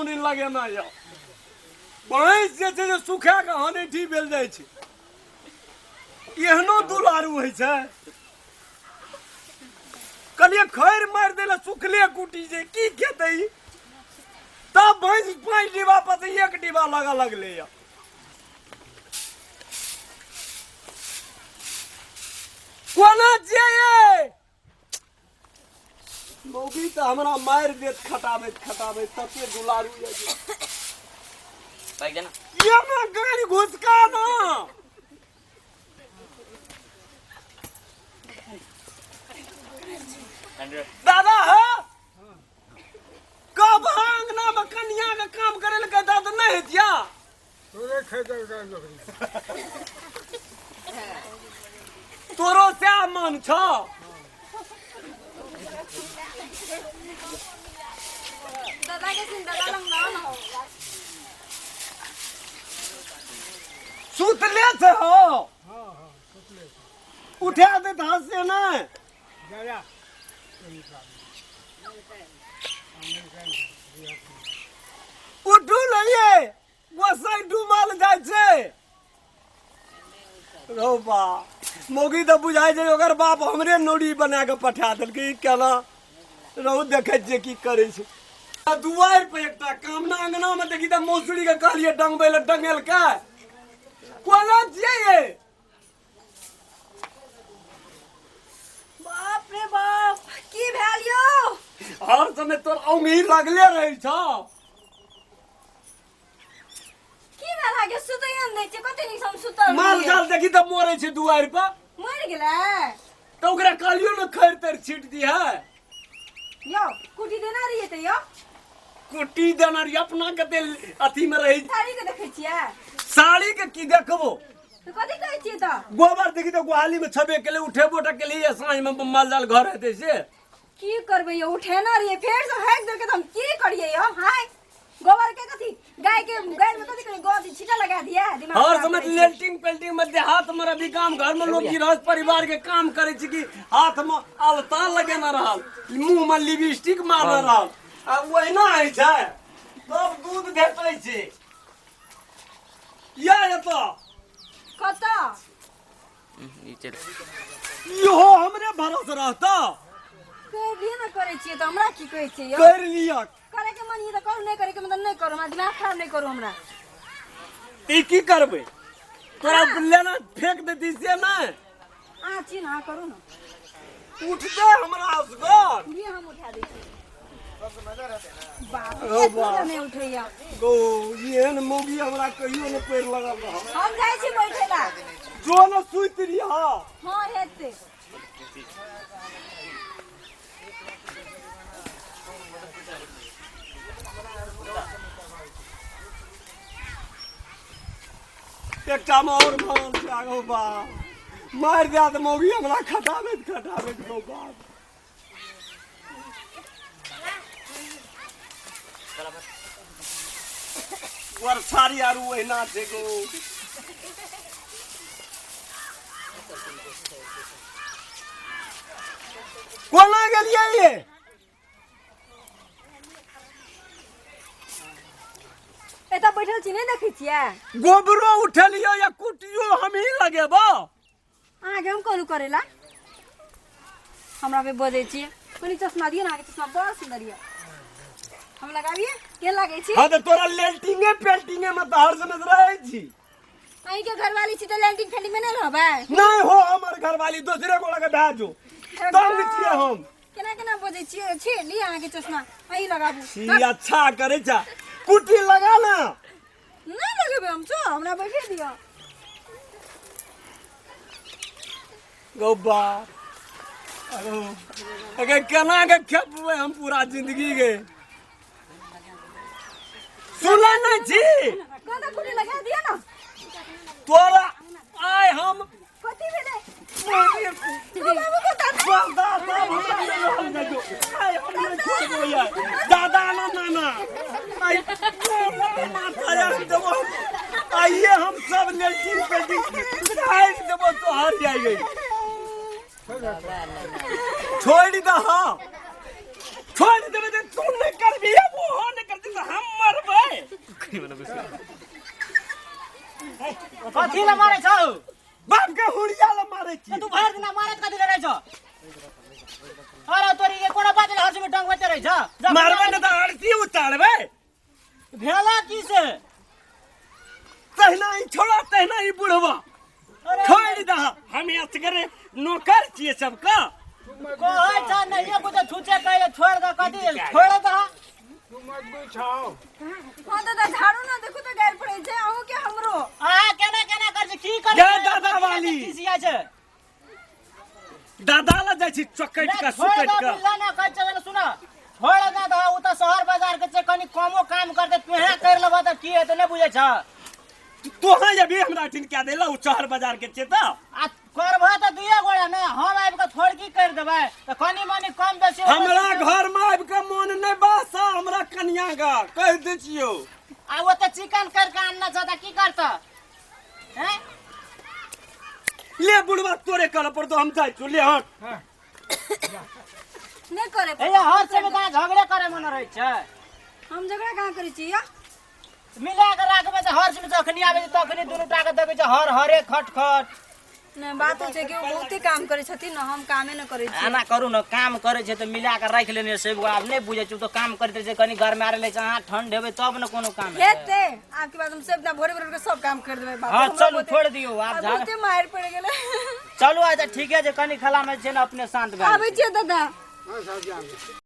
नहीं लगे ना या भैंस जे छै जे सुखा के हनेठी भेल जाइ छै एहनो दुलारू होइ छै कलिए खैर मार देला सुखले कुटी जे की खेतै तब भैंस 5 डिब्बा पर से 1 डिब्बा लगा लगले या कोना जे मौगी तो हमरा मार देत खटाबे तते दुलारू या भाग जाना ये ना गाड़ी घुसका ना दादा है कब अंगना में कन्या का काम करे लगे दादा नहीं हेतिया तोरे खेतर का नौकरी तोरो से मन छ दादा के चिंता लंग ना हो सुतले से हो हां सुतले उठा दे घास से ना जा उठू लइए वसई डुमाल जाय छै रो बा मोगी तो बुझाई छै ओकर बाप हमरे नौरी बना के पठा देलकै केना रहू देखै छियै की करै छै दुआर पे एकटा कामना अंगना में देखी त मौसुरी के कहलिए डंगबै ले डंगेल का कोना छियै बाप रे बाप की भेल यो हर समय तोर औंगी लगले रहै छ की भेल आगे सुतै नै छै कते नि सम सुतल माल जाल देखी त मोरै छै दुआर पर मर गेलै तो ओकरा कहलियो न खैर तर छीट दी है यो कुटी देना रहिए त यो कुटी देना री अपना कते अथी में रही साड़ी के देखै छियै साड़ी के की देखबो तो कथि कहै छियै त गोबर देखी तो गुहाली में छबे के लिए उठे बोटा के लिए साँझ में माल जाल घर हेते से की करबै यो उठेना रहिए फेर से हैक देल के हम की करिए यो हाय गोबर के कथि गाय में कथि करिए गोबर छिटा लगा दिया दिमाग हर खराब समय करै छै। लेल्टिंग पेल्टिंग में देहात में भी काम घर में लोग गृहस्थ परिवार के काम करे छी कि हाथ में अलता लगे न रहल मुंह में लिपस्टिक मार रहल आ ओहिना है छै सब दूध भेटै छै या एतो कता ये चल इहो हमरे भरोसे रहता कर दिए न करै छियै त हमरा की कहै छियै यो कर लिया करे के मन ये त करू नहीं करे के मतलब नहीं करू हमरा दिमाग खराब नहीं करू हमरा ई की करबै तोरा लेना फेंक देती से ना आ छी ना करू न उठते हमरा असगर ये हम उठा दै छी बाप ओ रे बाप। नहीं उठैया गो एहन मौगी हमरा कहियो न पैर लगल रह हम जाइ छी बैठेला जो न सुइत रिहा हां हेते एकटा में और मारल छै आगो बा मार दिया त मौगी हमरा खटाबे गो बाप वर्षारी आरु ओहिना छै गो कोना गेलियै ये एता बैठल छी नहीं देखै छियै गोबरो उठलियो या कुटियो हम ही लगेबो आगे हम करू करेला हमरा पे बजे छी कोनी चश्मा दियो ना आगे चश्मा बड़ सुंदर ये हम लगाबिए के लागे छी हां त तोरा लेल्टिंगे पेल्टिंगे में तो हर समय रहै छी आई के घरवाली छी त लैंडिंग फेंडिंग में नहीं रहबै नहीं हो हमर घरवाली दूसरे को लगे भेजो तंग छियै हम केना केना बजे छी छी ली आगे चश्मा आई लगाबू छी अच्छा करे छ कुटी लगा ना नहीं लगेबे हम छो हमरा बैठे दियो गौबा अरे केना के खेपबै हम पूरा जिंदगी के सुना नहीं छी कदा कुटी लगा दियो ना तोरा आय हम कथि भेले दादा ना आइए हम सब लेल्टिंग पेल्टिंग साइड देबो तो हार जाएगी छोड़ दे हाँ छोड़ देबे तो तू नहीं करबी वो नहीं करती तो हमर कथी ला मारे छौ बाप के हुड़िया ला मारे छी तू भर दिन मारत कथी ला रहै छ अरे तोरी के कोना बात हर्ष में टंग बचे रहै छ मारबे न त आरती उतारबे भेला की से तहना ही छोड़ा तहना ही बुढ़वा छोड़ दा हम असगरे नौकर छिए सबका कहै छ नहीं ये कुछ छुचे कहे छोड़ द कथी छोड़ द तू मत बुझाओ हाँ दादा झाड़ू ना देखो तो गायल पड़े छे अहू के हमरो आ केना केना कर छी की कर जय दादा वाली। किसिया छै दादा ला जाइ छी चकट का सुकट का ना कह चल सुन छोड़ द द उ त शहर बाजार के छै कनी कमो काम करते पेहा कर लेबा त की हेतै नै बुझै छ तोहा ये भी हमरा ठिन क्या देला उ शहर बाजार के चेता आ करबा त दुइया गोड़ा ना हम आबि के थोड़की कर देबै त कनी मनी कम बेसी हमरा घर में आबि के मन नहीं बासा हमरा कन्या का कह दे छियो आ वो त चिकन कर के आनना छ त की करत हैं ले बुढ़वा तोरे कर पर तो हम जाय छु ले हट नहीं करे ए हर समय का झगड़े करे मन रहै छै हम झगड़ा कहाँ करे छी या मिला के राखबे त हर समय जखनी आबे तखनी दुनु टाका देबे छ हर हरे खट खट नहीं बात छै कि वो बहुते काम करे छथिन ना हम कामे न करे छी आना करू न काम करे छै त मिला के राख लेने से आब नहीं बुझे छु तो काम करते छै कनी घर में आरे ले छ ठंड हेबे तब न कोनो काम हेते आपके बाद हम सब ना भोरे भोरे के सब काम कर देबै बाप हां हमरा चलू बहुते- छोड़ दियो आप जा बहुते मार पड़ गेले चलू अच्छा ठीक है जे कनी खला में छै न अपने शांत भए आबै छियै दादा हाँ सब जाओ